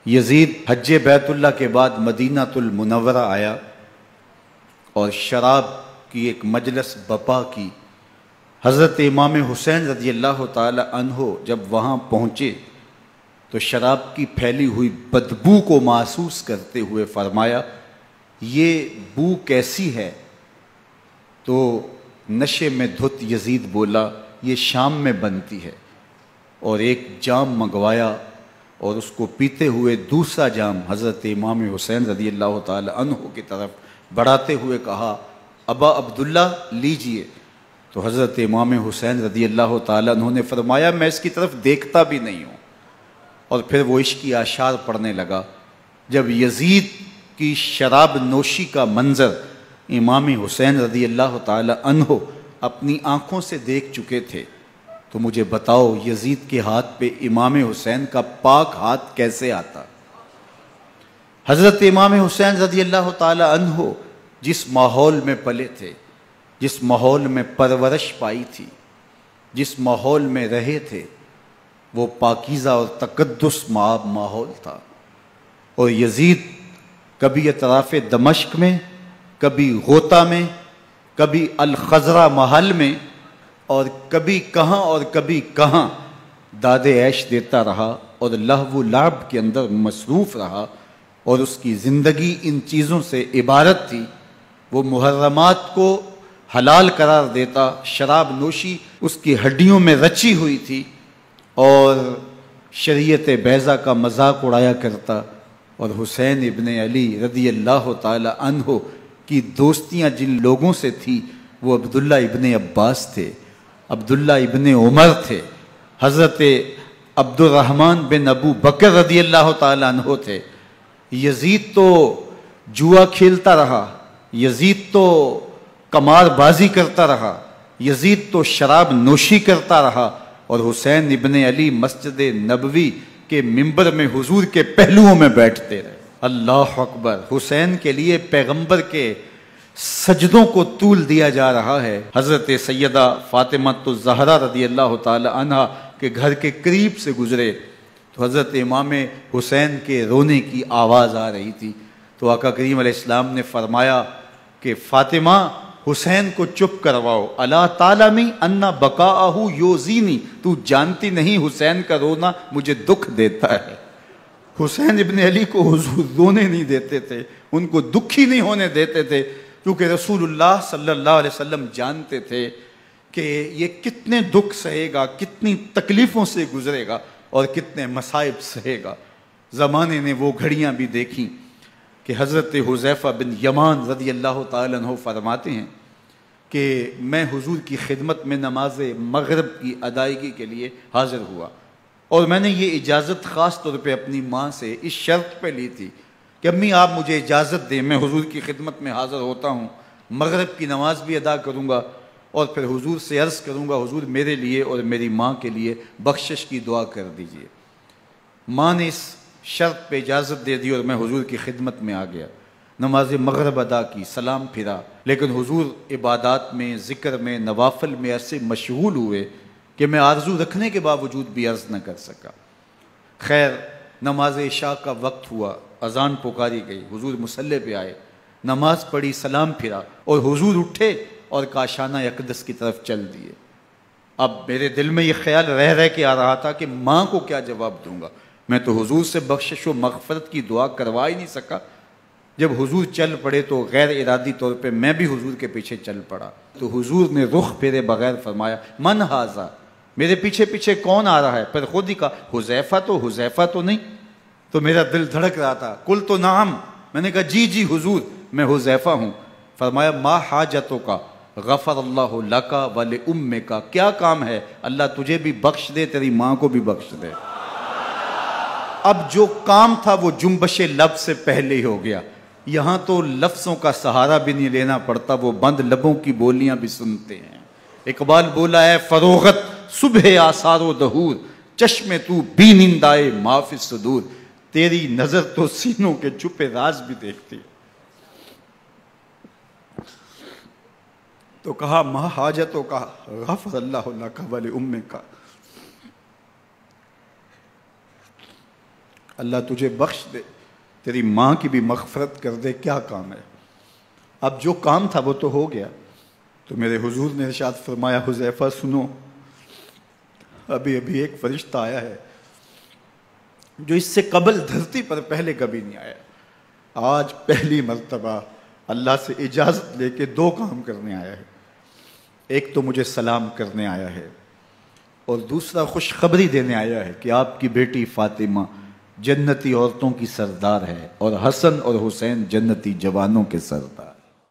یزید حج بیت اللہ کے بعد مدینہ المنورہ آیا اور شراب کی ایک مجلس بپا کی۔ حضرت امام حسین رضی اللہ تعالی عنہ جب وہاں پہنچے تو شراب کی پھیلی ہوئی بدبو کو محسوس کرتے ہوئے فرمایا، یہ بو کیسی ہے؟ تو نشے میں دھت یزید بولا، یہ شام میں بنتی ہے، اور ایک جام منگوایا اور اس کو پیتے ہوئے دوسرا جام حضرت امام حسین رضی اللہ تعالی عنہ کی طرف بڑھاتے ہوئے کہا، ابا عبداللہ لیجئے۔ تو حضرت امام حسین رضی اللہ تعالی عنہ نے فرمایا، میں اس کی طرف دیکھتا بھی نہیں ہوں، اور پھر وہ عشقی اشعار پڑھنے لگا۔ جب یزید کی شراب نوشی کا منظر امام حسین رضی اللہ تعالی عنہ اپنی آنکھوں سے دیکھ چکے تھے تو مجھے بتاؤ یزید کے ہاتھ پہ امام حسین کا پاک ہاتھ کیسے آتا؟ حضرت امام حسین رضی اللہ تعالی عنہ جس ماحول میں پلے تھے، جس ماحول میں پرورش پائی تھی، جس ماحول میں رہے تھے، وہ پاکیزہ اور تقدس ماحول تھا، اور یزید کبھی اطراف دمشق میں، کبھی غوطہ میں، کبھی الخضرہ محل میں، اور کبھی کہاں داد عیش دیتا رہا اور لہو و لعب کے اندر مصروف رہا، اور اس کی زندگی ان چیزوں سے عبارت تھی۔ وہ محرمات کو حلال قرار دیتا، شراب نوشی اس کی ہڈیوں میں رچی ہوئی تھی، اور شریعت بیضا کا مذاق اڑایا کرتا، اور حسین ابن علی رضی اللہ تعالی عنہ کی دوستیاں جن لوگوں سے تھی وہ عبداللہ ابن عباس تھے، عبداللہ ابن عمر تھے، حضرت عبد الرحمن بن ابو بکر رضی اللہ تعالی عنہ تھے۔ یزید تو جوا کھیلتا رہا، یزید تو قمار بازی کرتا رہا، یزید تو شراب نوشی کرتا رہا، اور حسین ابن علی مسجد نبوی کے منبر میں حضور کے پہلوؤں میں بیٹھتے رہے۔ اللہ اکبر! حسین کے لیے پیغمبر کے سجدوں کو طول دیا جا رہا ہے۔ حضرت سیدہ فاطمہ الزہرا رضی اللہ تعالی عنہا کے گھر کے قریب سے گزرے تو حضرت امام حسین کے رونے کی آواز آ رہی تھی، تو آقا کریم علیہ السلام نے فرمایا کہ فاطمہ حسین کو چپ کرواؤ، الا تعلمی ان بقاءہ یوزینی، تو جانتی نہیں حسین کا رونا مجھے دکھ دیتا ہے۔ حسین ابن علی کو حضور رونے نہیں دیتے تھے، ان کو دکھی نہیں ہونے دیتے تھے، کیونکہ رسول اللہ صلی اللہ علیہ وسلم جانتے تھے کہ یہ کتنے دکھ سہے گا، کتنی تکلیفوں سے گزرے گا، اور کتنے مصائب سہے گا۔ زمانے نے وہ گھڑیاں بھی دیکھیں کہ حضرت حذیفہ بن یمان رضی اللہ تعالیٰ عنہ فرماتے ہیں کہ میں حضور کی خدمت میں نماز مغرب کی ادائیگی کے لیے حاضر ہوا، اور میں نے یہ اجازت خاص طور پہ اپنی ماں سے اس شرط پہ لی تھی کہ امی آپ مجھے اجازت دیں، میں حضور کی خدمت میں حاضر ہوتا ہوں، مغرب کی نماز بھی ادا کروں گا، اور پھر حضور سے عرض کروں گا حضور میرے لیے اور میری ماں کے لیے بخشش کی دعا کر دیجئے۔ ماں نے اس شرط پہ اجازت دے دی اور میں حضور کی خدمت میں آ گیا، نماز مغرب ادا کی، سلام پھرا، لیکن حضور عبادات میں، ذکر میں، نوافل میں ایسے مشغول ہوئے کہ میں آرزو رکھنے کے باوجود بھی عرض نہ کر سکا۔ خیر، نماز عشاء کا وقت ہوا، اذان پکاری گئی، حضور مصلی پہ آئے، نماز پڑھی، سلام پھرا، اور حضور اٹھے اور کاشانہ اقدس کی طرف چل دیے۔ اب میرے دل میں یہ خیال رہ کے آ رہا تھا کہ ماں کو کیا جواب دوں گا، میں تو حضور سے بخشش و مغفرت کی دعا کروا ہی نہیں سکا۔ جب حضور چل پڑے تو غیر ارادی طور پہ میں بھی حضور کے پیچھے چل پڑا، تو حضور نے رخ پھیرے بغیر فرمایا، من ھذا، میرے پیچھے پیچھے کون آ رہا ہے؟ پھر خود ہی کہا، حذیفہ تو نہیں؟ تو میرا دل دھڑک رہا تھا، قلت نعم، میں نے کہا جی جی حضور میں حذیفہ ہوں۔ فرمایا ما حاجتوں کا غفر اللہ لک ولامک، کیا کام ہے؟ اللہ تجھے بھی بخش دے، تیری ماں کو بھی بخش دے۔ اب جو کام تھا وہ جنبش لب سے پہلے ہی ہو گیا، یہاں تو لفظوں کا سہارا بھی نہیں لینا پڑتا، وہ بند لبوں کی بولیاں بھی سنتے ہیں۔ اقبال بولا ہے، فروغت صبح آثار و دہور، چشم تو بی نندائے ما فی الصدور، تیری نظر تو سینوں کے چھپے راز بھی دیکھتی۔ تو کہا ما حاجتوں کا غفر اللہ لک ولامک، اللہ تجھے بخش دے، تیری ماں کی بھی مغفرت کر دے، کیا کام ہے؟ اب جو کام تھا وہ تو ہو گیا۔ تو میرے حضور نے ارشاد فرمایا حذیفہ سنو، ابھی ابھی ایک فرشتہ آیا ہے جو اس سے قبل دھرتی پر پہلے کبھی نہیں آیا، آج پہلی مرتبہ اللہ سے اجازت لے کے 2 کام کرنے آیا ہے۔ ایک تو مجھے سلام کرنے آیا ہے، اور دوسرا خوشخبری دینے آیا ہے کہ آپ کی بیٹی فاطمہ جنتی عورتوں کی سردار ہے، اور حسن اور حسین جنتی جوانوں کے سردار۔